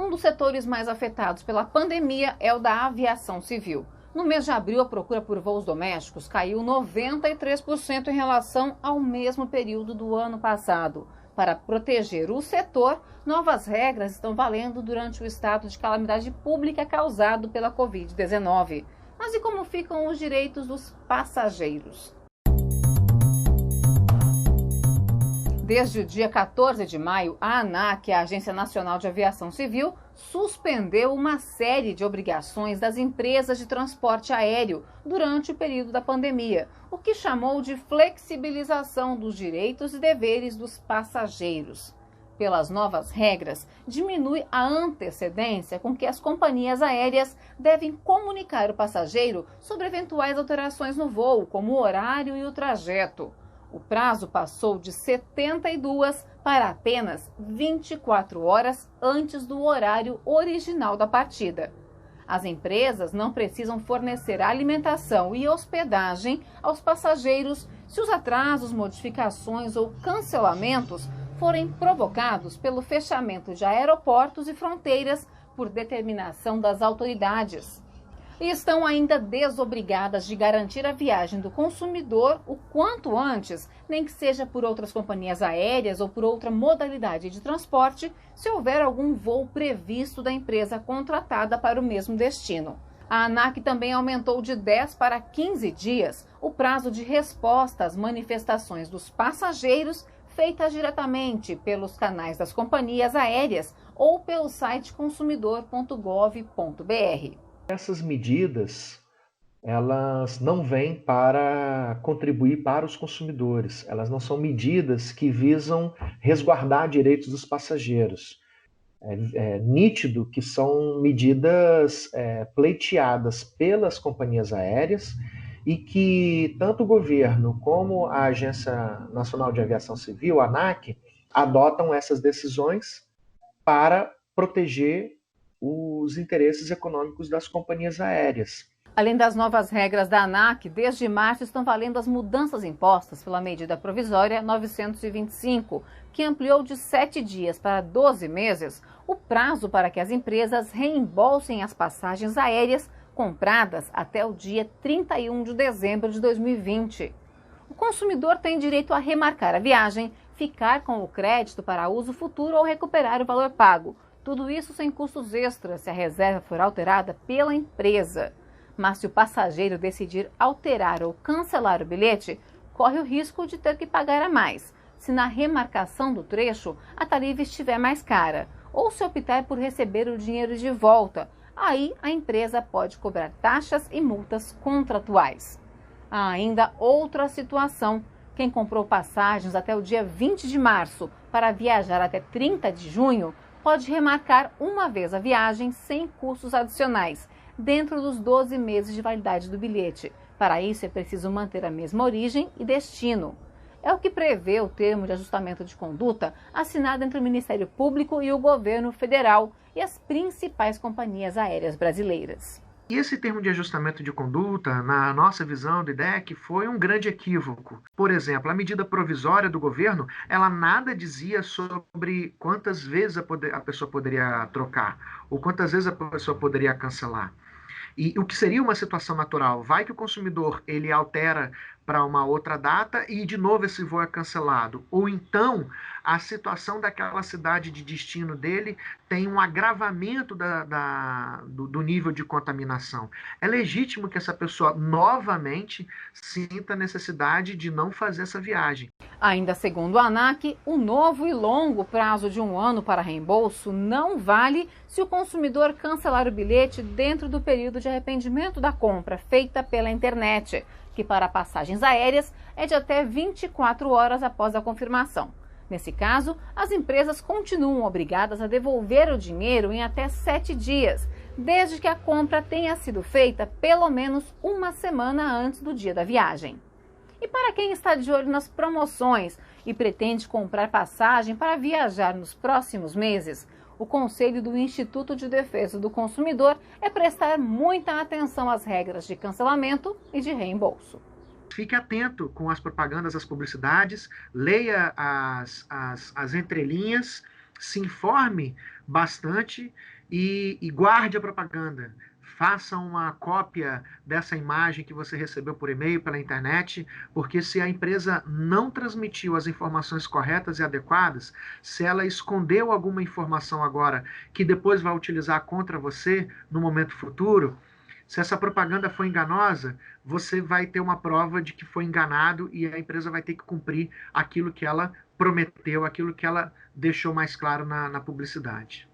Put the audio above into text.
Um dos setores mais afetados pela pandemia é o da aviação civil. No mês de abril, a procura por voos domésticos caiu 93% em relação ao mesmo período do ano passado. Para proteger o setor, novas regras estão valendo durante o estado de calamidade pública causado pela Covid-19. Mas e como ficam os direitos dos passageiros? Desde o dia 14 de maio, a ANAC, a Agência Nacional de Aviação Civil, suspendeu uma série de obrigações das empresas de transporte aéreo durante o período da pandemia, o que chamou de flexibilização dos direitos e deveres dos passageiros. Pelas novas regras, diminui a antecedência com que as companhias aéreas devem comunicar o passageiro sobre eventuais alterações no voo, como o horário e o trajeto. O prazo passou de 72 para apenas 24 horas antes do horário original da partida. As empresas não precisam fornecer alimentação e hospedagem aos passageiros se os atrasos, modificações ou cancelamentos forem provocados pelo fechamento de aeroportos e fronteiras por determinação das autoridades. E estão ainda desobrigadas de garantir a viagem do consumidor o quanto antes, nem que seja por outras companhias aéreas ou por outra modalidade de transporte, se houver algum voo previsto da empresa contratada para o mesmo destino. A ANAC também aumentou de 10 para 15 dias o prazo de resposta às manifestações dos passageiros feitas diretamente pelos canais das companhias aéreas ou pelo site consumidor.gov.br. Essas medidas, elas não vêm para contribuir para os consumidores. Elas não são medidas que visam resguardar direitos dos passageiros. É nítido que são medidas pleiteadas pelas companhias aéreas e que tanto o governo como a Agência Nacional de Aviação Civil, a ANAC, adotam essas decisões para proteger os interesses econômicos das companhias aéreas. Além das novas regras da ANAC, desde março estão valendo as mudanças impostas pela medida provisória 925, que ampliou de 7 dias para 12 meses o prazo para que as empresas reembolsem as passagens aéreas compradas até o dia 31 de dezembro de 2020. O consumidor tem direito a remarcar a viagem, ficar com o crédito para uso futuro ou recuperar o valor pago. Tudo isso sem custos extras se a reserva for alterada pela empresa. Mas se o passageiro decidir alterar ou cancelar o bilhete, corre o risco de ter que pagar a mais, se na remarcação do trecho a tarifa estiver mais cara, ou se optar por receber o dinheiro de volta. Aí a empresa pode cobrar taxas e multas contratuais. Há ainda outra situação. Quem comprou passagens até o dia 20 de março para viajar até 30 de junho pode remarcar uma vez a viagem sem custos adicionais, dentro dos 12 meses de validade do bilhete. Para isso é preciso manter a mesma origem e destino. É o que prevê o termo de ajustamento de conduta assinado entre o Ministério Público e o governo federal e as principais companhias aéreas brasileiras. E esse termo de ajustamento de conduta, na nossa visão do IDEC, foi um grande equívoco. Por exemplo, a medida provisória do governo, ela nada dizia sobre quantas vezes a pessoa poderia trocar, ou quantas vezes a pessoa poderia cancelar. E o que seria uma situação natural? Vai que o consumidor ele altera para uma outra data e de novo esse voo é cancelado. Ou então a situação daquela cidade de destino dele tem um agravamento do nível de contaminação. É legítimo que essa pessoa novamente sinta a necessidade de não fazer essa viagem. Ainda segundo a ANAC, o novo e longo prazo de 1 ano para reembolso não vale se o consumidor cancelar o bilhete dentro do período de arrependimento da compra feita pela internet, que para passagens aéreas é de até 24 horas após a confirmação. Nesse caso, as empresas continuam obrigadas a devolver o dinheiro em até 7 dias, desde que a compra tenha sido feita pelo menos uma semana antes do dia da viagem. E para quem está de olho nas promoções e pretende comprar passagem para viajar nos próximos meses, o conselho do Instituto de Defesa do Consumidor é prestar muita atenção às regras de cancelamento e de reembolso. Fique atento com as propagandas, as publicidades, leia as entrelinhas, se informe bastante e guarde a propaganda. Faça uma cópia dessa imagem que você recebeu por e-mail, pela internet, porque se a empresa não transmitiu as informações corretas e adequadas, se ela escondeu alguma informação agora que depois vai utilizar contra você no momento futuro, se essa propaganda foi enganosa, você vai ter uma prova de que foi enganado e a empresa vai ter que cumprir aquilo que ela prometeu, aquilo que ela deixou mais claro na publicidade.